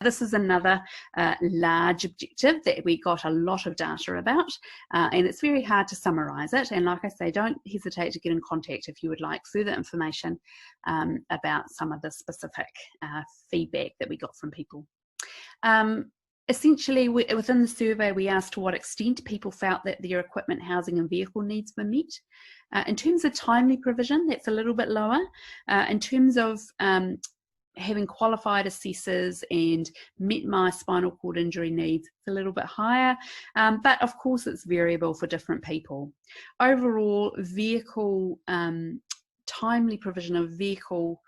This is another large objective that we got a lot of data about, and it's very hard to summarise it. And like I say, don't hesitate to get in contact if you would like further information about some of the specific feedback that we got from people. Essentially, within the survey, we asked to what extent people felt that their equipment, housing and vehicle needs were met. In terms of timely provision, that's a little bit lower. In terms of having qualified assessors and met my spinal cord injury needs, it's a little bit higher, but of course it's variable for different people. Overall, timely provision of vehicles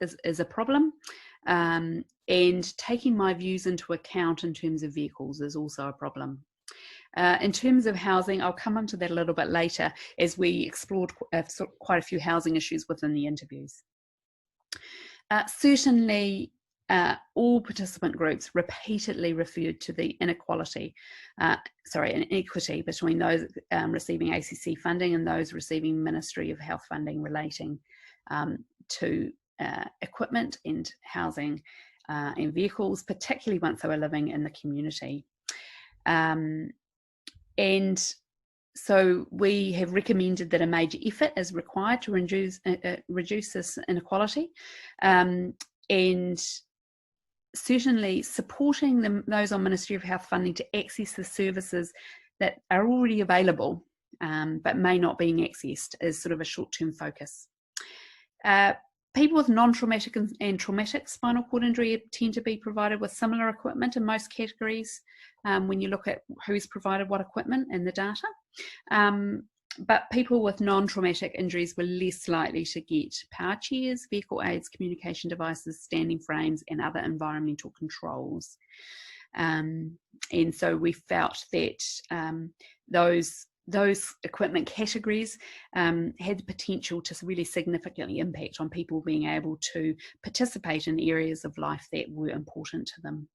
is a problem, and taking my views into account in terms of vehicles is also a problem. In terms of housing, I'll come onto that a little bit later as we explored quite a few housing issues within the interviews. Certainly, all participant groups repeatedly referred to the inequity between those receiving ACC funding and those receiving Ministry of Health funding relating to equipment and housing and vehicles, particularly once they were living in the community. And so we have recommended that a major effort is required to reduce this inequality, and certainly supporting those on Ministry of Health funding to access the services that are already available but may not be accessed is sort of a short-term focus. People with non-traumatic and traumatic spinal cord injury tend to be provided with similar equipment in most categories when you look at who's provided what equipment in the data. But people with non-traumatic injuries were less likely to get power chairs, vehicle aids, communication devices, standing frames, and other environmental controls. And so we felt that those equipment categories had the potential to really significantly impact on people being able to participate in areas of life that were important to them.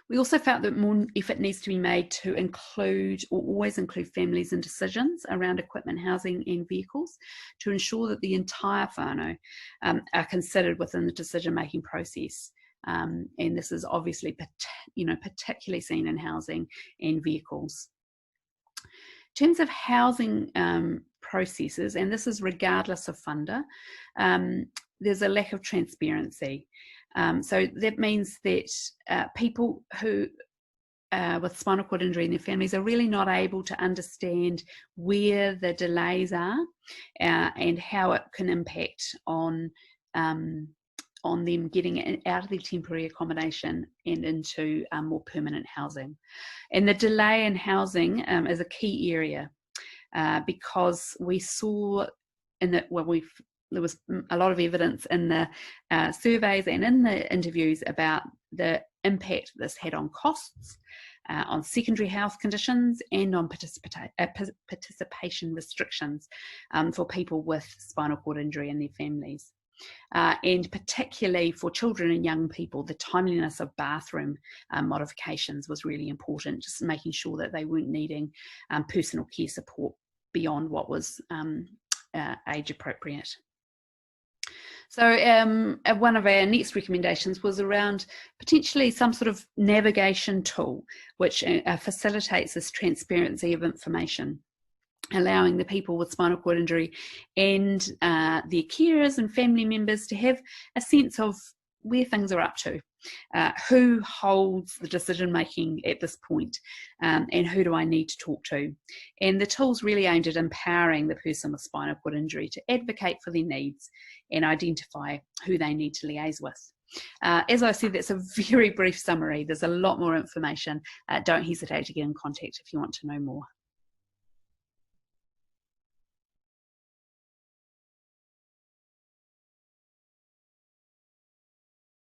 We also felt that more effort needs to be made to include, or always include, families in decisions around equipment, housing and vehicles to ensure that the entire whānau are considered within the decision-making process. And this is obviously particularly seen in housing and vehicles. In terms of housing processes, and this is regardless of funder, there's a lack of transparency. So that means that people who with spinal cord injury and their families are really not able to understand where the delays are and how it can impact on them getting out of their temporary accommodation and into more permanent housing. And the delay in housing is a key area because we saw there was a lot of evidence in the surveys and in the interviews about the impact this had on costs, on secondary health conditions, and on participation restrictions for people with spinal cord injury and their families. And particularly for children and young people, the timeliness of bathroom modifications was really important, just making sure that they weren't needing personal care support beyond what was age appropriate. So one of our next recommendations was around potentially some sort of navigation tool which facilitates this transparency of information, allowing the people with spinal cord injury and their carers and family members to have a sense of where things are up to, who holds the decision making at this point, and who do I need to talk to. And the tool's really aimed at empowering the person with spinal cord injury to advocate for their needs and identify who they need to liaise with. As I said, that's a very brief summary. There's a lot more information. Don't hesitate to get in contact if you want to know more.